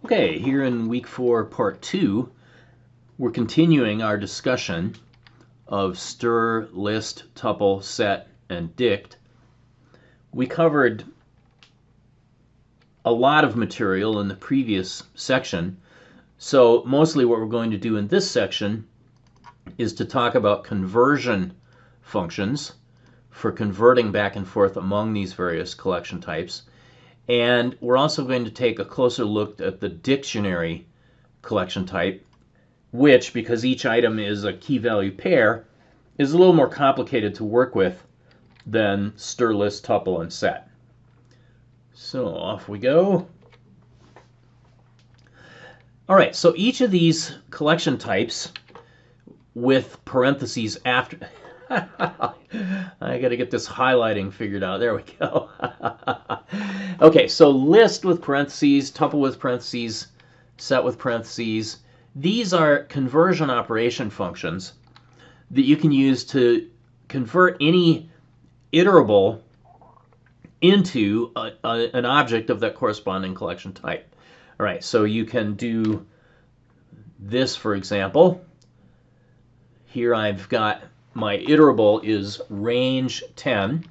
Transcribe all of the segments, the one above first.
Okay, here in week 4, part 2, we're continuing our discussion of stir, list, tuple, set, and dict. We covered a lot of material in the previous section, so mostly what we're going to do in this section is to talk about conversion functions for converting back and forth among these various collection types. And we're also going to take a closer look at the dictionary collection type, which, because each item is a key value pair, is a little more complicated to work with than stir, list, tuple, and set. So off we go. All right, so each of these collection types with parentheses after... I got to get this highlighting figured out. There we go. Okay, so list with parentheses, tuple with parentheses, set with parentheses. These are conversion operation functions that you can use to convert any iterable into an object of that corresponding collection type. All right, so you can do this, for example. Here I've got my iterable is range 10,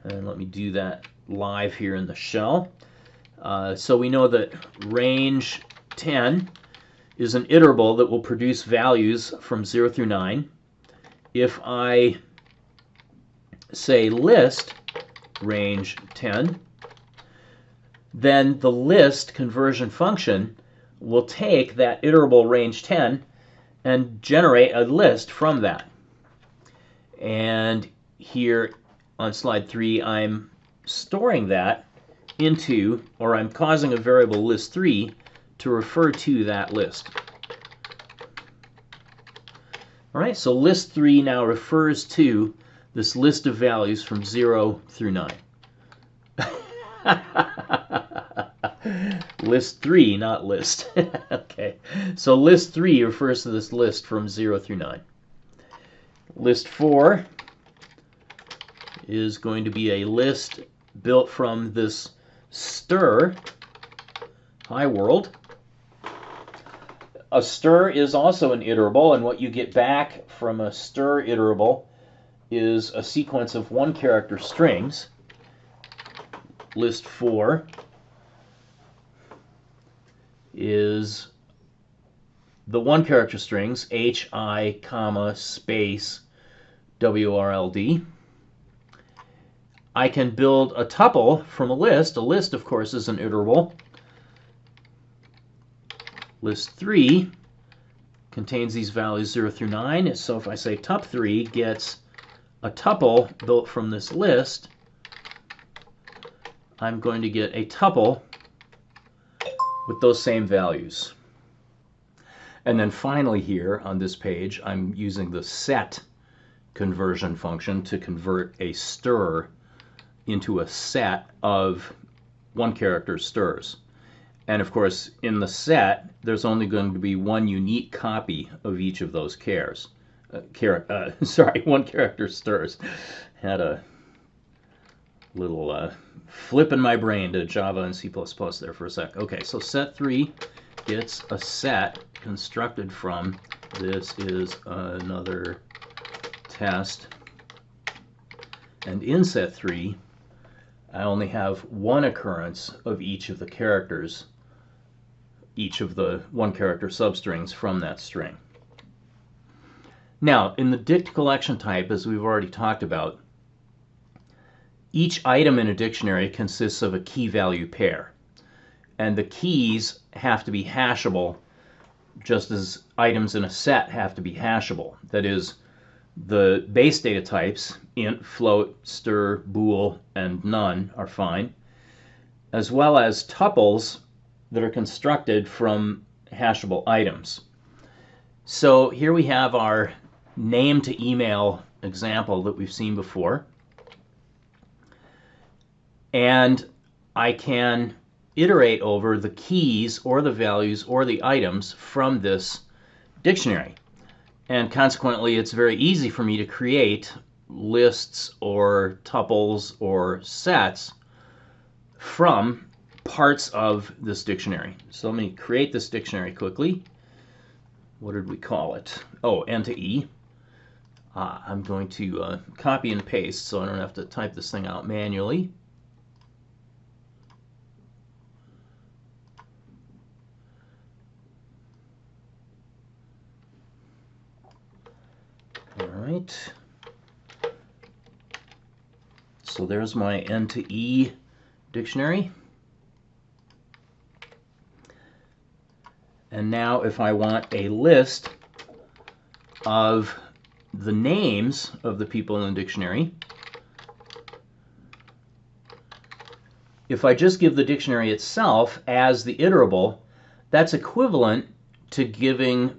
and let me do that live here in the shell. So we know that range 10 is an iterable that will produce values from 0 through 9. If I say list range 10, then the list conversion function will take that iterable range 10 and generate a list from that. And here on slide 3, I'm storing that into, or I'm causing a variable list3 to refer to that list. All right, so list3 now refers to this list of values from 0 through 9. List3, not list. Okay, so list3 refers to this list from 0 through 9. List 4 is going to be a list built from this stir. Hi, world. A stir is also an iterable, and what you get back from a stir iterable is a sequence of one-character strings. List 4 is the one-character strings, HI, comma, space, WRLD. I can build a tuple from a list. A list, of course, is an iterable. List 3 contains these values 0 through 9. So if I say tup3 gets a tuple built from this list, I'm going to get a tuple with those same values. And then finally here on this page, I'm using the set conversion function to convert a stir into a set of one-character stirs. And of course, in the set, there's only going to be one unique copy of each of those one-character stirs. Had a little flip in my brain to Java and C++ there for a sec. Okay, so set3 gets a set constructed from, this is another test, and in set3 I only have one occurrence of each of the characters, each of the one-character substrings from that string. Now, in the dict collection type, as we've already talked about, each item in a dictionary consists of a key value pair, and the keys have to be hashable just as items in a set have to be hashable. That is, the base data types, int, float, stir, bool, and none are fine, as well as tuples that are constructed from hashable items. So here we have our name to email example that we've seen before. And I can iterate over the keys or the values or the items from this dictionary. And consequently, it's very easy for me to create lists or tuples or sets from parts of this dictionary. So let me create this dictionary quickly. What did we call it? Oh, N to E. I'm going to copy and paste so I don't have to type this thing out manually. All right. So there's my N to E dictionary. And now if I want a list of the names of the people in the dictionary, if I just give the dictionary itself as the iterable, that's equivalent to giving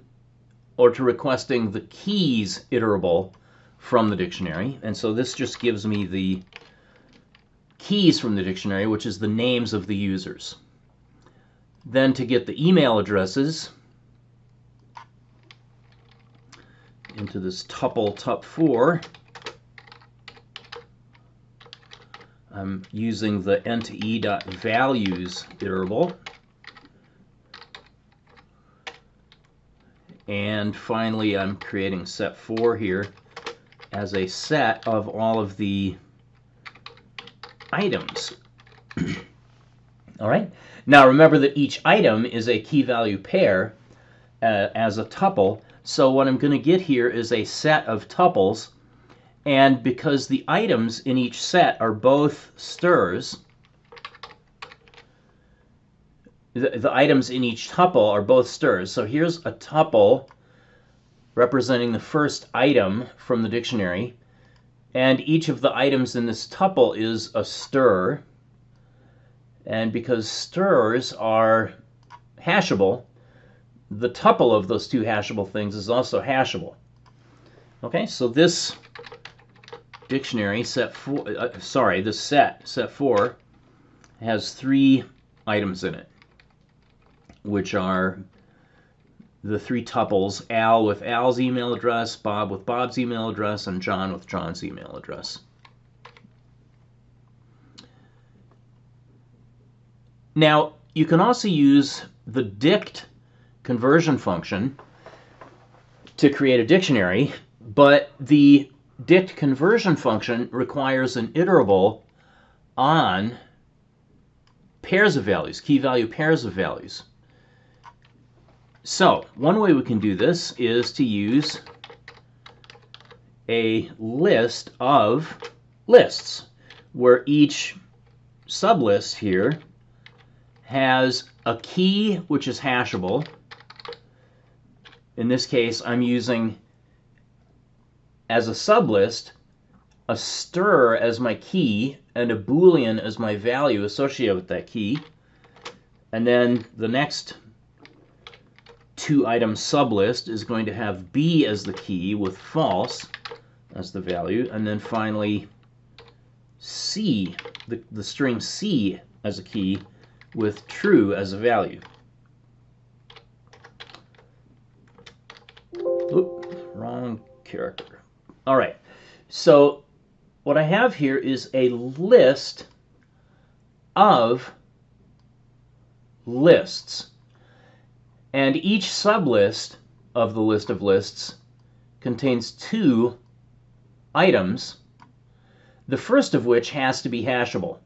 or to requesting the keys iterable from the dictionary. And so this just gives me the keys from the dictionary, which is the names of the users. Then to get the email addresses into this tuple tup4, I'm using the n to e.values iterable. And finally, I'm creating set4 here as a set of all of the items. All right. Now remember that each item is a key value pair as a tuple. So what I'm going to get here is a set of tuples. And because the items in each set are both strs, the items in each tuple are both strs. So here's a tuple representing the first item from the dictionary. And each of the items in this tuple is a str. And because strs are hashable, the tuple of those two hashable things is also hashable. Okay, so this dictionary this set4 has 3 items in it, which are the 3 tuples: Al with Al's email address, Bob with Bob's email address, and John with John's email address. Now, you can also use the dict conversion function to create a dictionary, but the dict conversion function requires an iterable on pairs of values, key value pairs of values. So one way we can do this is to use a list of lists, where each sublist here has a key which is hashable. In this case, I'm using, as a sublist, a str as my key and a Boolean as my value associated with that key. And then the next 2-item sublist is going to have B as the key with false as the value. And then finally C, the string C as a key with true as a value. Oop, wrong character. All right, so what I have here is a list of lists. And each sublist of the list of lists contains 2 items, the first of which has to be hashable.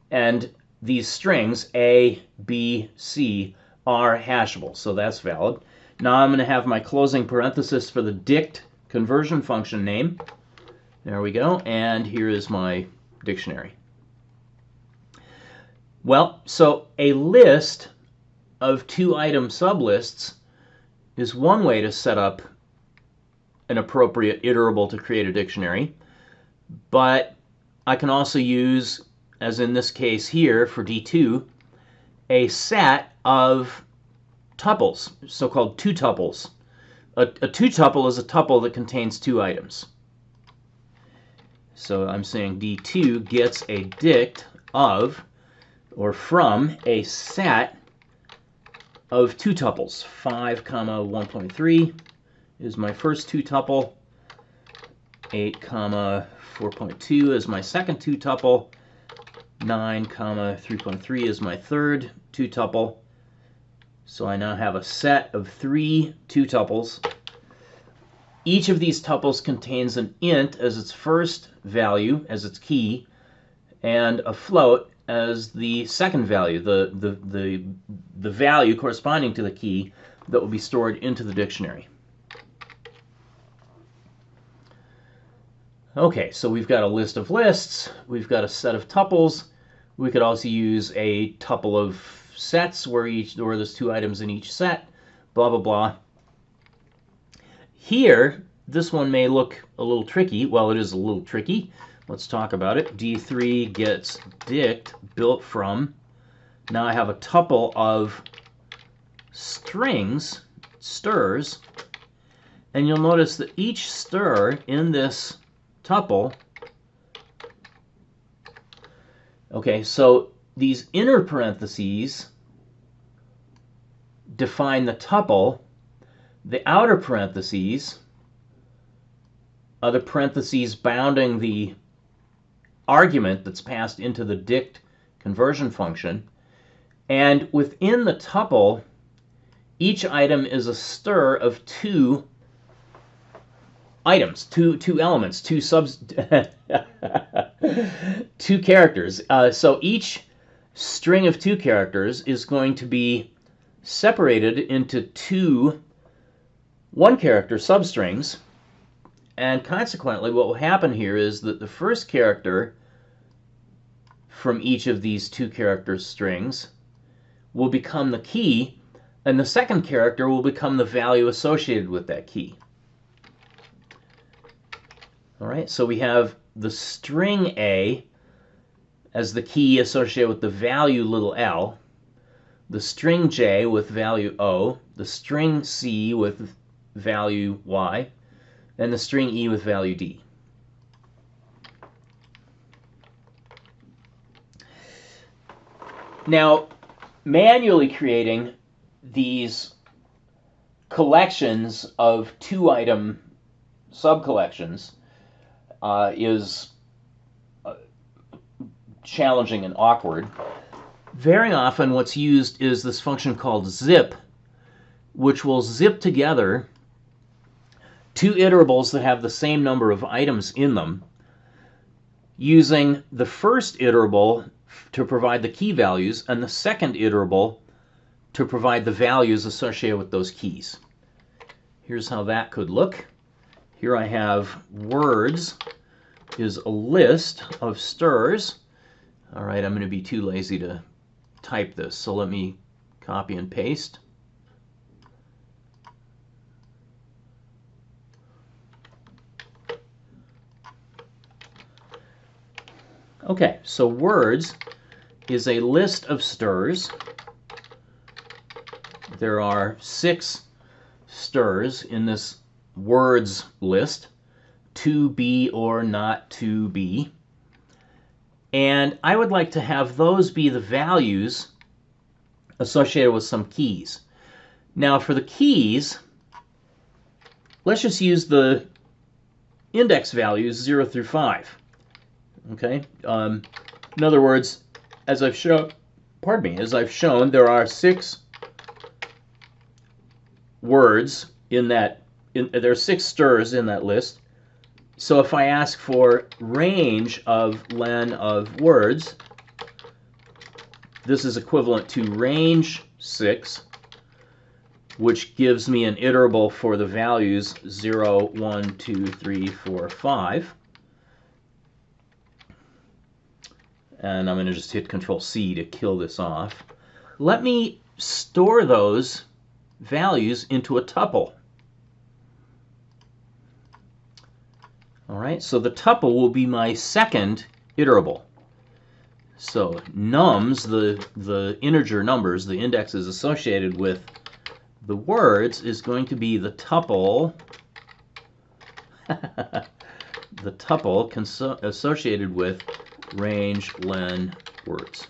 And these strings, A, B, C, are hashable, so that's valid. Now I'm going to have my closing parenthesis for the dict conversion function name. There we go, and here is my dictionary. Well, so a list of 2-item sublists is one way to set up an appropriate iterable to create a dictionary, but I can also use, as in this case here for D2, a set of tuples, so-called 2 tuples. A 2 tuple is a tuple that contains 2 items. So I'm saying D2 gets a dict of, or from, a set of 2 tuples. 5, 1.3 is my first 2 tuple. 8, 4.2 is my second 2 tuple. 9, 3.3 is my third 2-tuple. So I now have a set of 3 2-tuples. Each of these tuples contains an int as its first value, as its key, and a float as the second value, the value corresponding to the key that will be stored into the dictionary. Okay, so we've got a list of lists, we've got a set of tuples. We could also use a tuple of sets where there's 2 items in each set, blah, blah, blah. Here, this one may look a little tricky. Well, it is a little tricky. Let's talk about it. D3 gets dict built from. Now I have a tuple of strings, strs, and you'll notice that each stir in this tuple, okay, so these inner parentheses define the tuple. The outer parentheses are the parentheses bounding the argument that's passed into the dict conversion function. And within the tuple, each item is a stir of 2 items, two elements, 2 characters. So each string of 2 characters is going to be separated into 2 1-character substrings, and consequently what will happen here is that the first character from each of these 2-character strings will become the key, and the second character will become the value associated with that key. All right, so we have the string A as the key associated with the value little l, the string J with value O, the string C with value Y, and the string E with value D. Now, manually creating these collections of 2-item subcollections is challenging and awkward. Very often what's used is this function called zip, which will zip together 2 iterables that have the same number of items in them, using the first iterable to provide the key values and the second iterable to provide the values associated with those keys. Here's how that could look. Here I have words is a list of strs. All right, I'm going to be too lazy to type this, so let me copy and paste. Okay, so words is a list of strs. There are 6 strs in this words list, to be or not to be. And I would like to have those be the values associated with some keys. Now for the keys, let's just use the index values 0 through 5. Okay. In other words, as I've shown, there are 6 words in that. There are 6 strs in that list. So if I ask for range of len of words, this is equivalent to range 6, which gives me an iterable for the values 0, 1, 2, 3, 4, 5. And I'm going to just hit Control-C to kill this off. Let me store those values into a tuple. All right, so the tuple will be my second iterable. So nums, the integer numbers, the indexes associated with the words, is going to be the tuple, the tuple associated with range len words.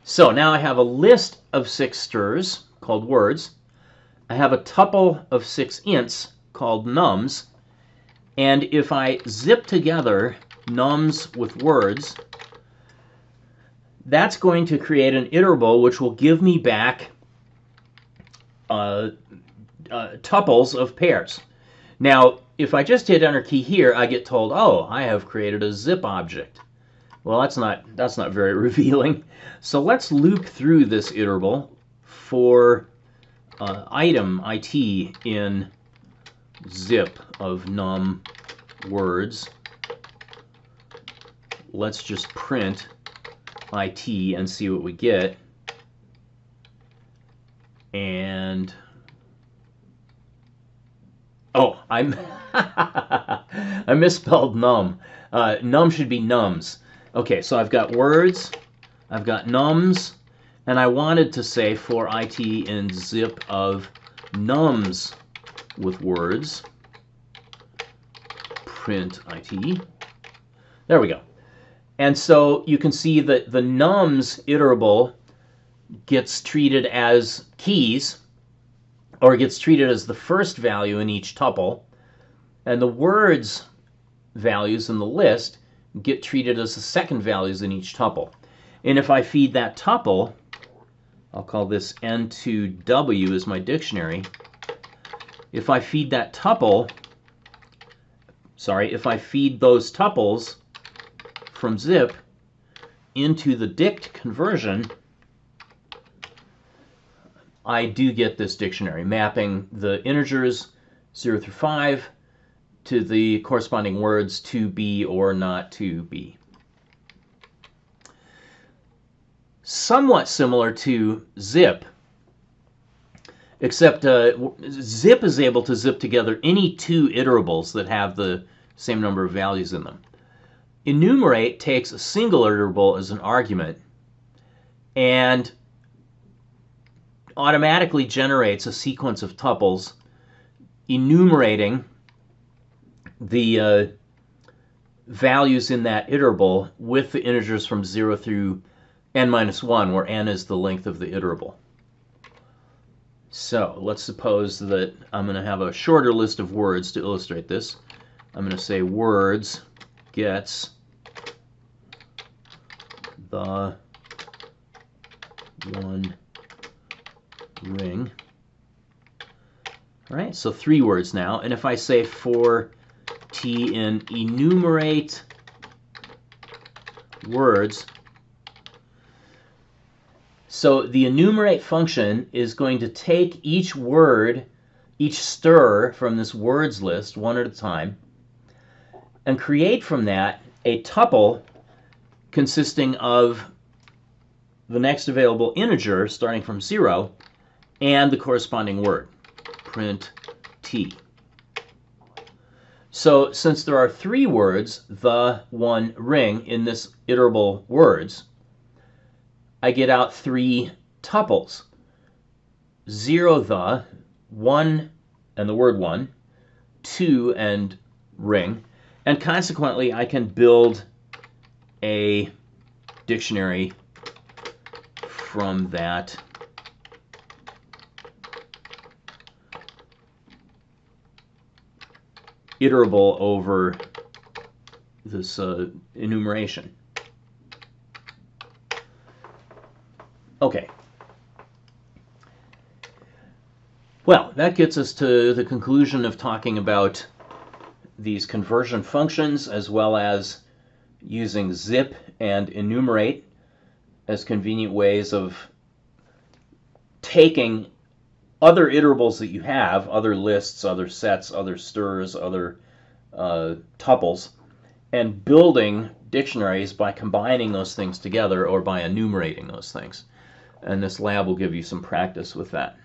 So now I have a list of 6 strs called words. I have a tuple of 6 ints called nums, And if I zip together nums with words, that's going to create an iterable which will give me back tuples of pairs. Now, if I just hit Enter key here, I get told, oh, I have created a zip object. Well, that's not very revealing. So let's loop through this iterable for item it in zip of num words. Let's just print it and see what we get. And oh, I misspelled num. Num should be nums. Okay, so I've got words, I've got nums, and I wanted to say for it in zip of nums with words, print it. There we go. And so you can see that the nums iterable gets treated as keys, or gets treated as the first value in each tuple, and the words values in the list get treated as the second values in each tuple. And if I feed that tuple, I'll call this N2W as my dictionary. If I feed that tuple, if I feed those tuples from zip into the dict conversion, I do get this dictionary, mapping the integers 0 through 5 to the corresponding words to be or not to be. Somewhat similar to zip, except zip is able to zip together any two iterables that have the same number of values in them. Enumerate takes a single iterable as an argument and automatically generates a sequence of tuples enumerating the values in that iterable with the integers from 0 through n-1, where n is the length of the iterable. So let's suppose that I'm going to have a shorter list of words to illustrate this. I'm going to say words gets the one ring. All right, so 3 words now. And if I say for t in enumerate words, so the enumerate function is going to take each word, each stir from this words list one at a time, and create from that a tuple consisting of the next available integer starting from 0 and the corresponding word, print t. So since there are 3 words, the one ring, in this iterable words, I get out 3 tuples, 0 the, 1 and the word 1, 2 and ring, and consequently I can build a dictionary from that iterable over this enumeration. Okay. Well, that gets us to the conclusion of talking about these conversion functions, as well as using zip and enumerate as convenient ways of taking other iterables that you have, other lists, other sets, other stirs, other tuples, and building dictionaries by combining those things together or by enumerating those things. And this lab will give you some practice with that.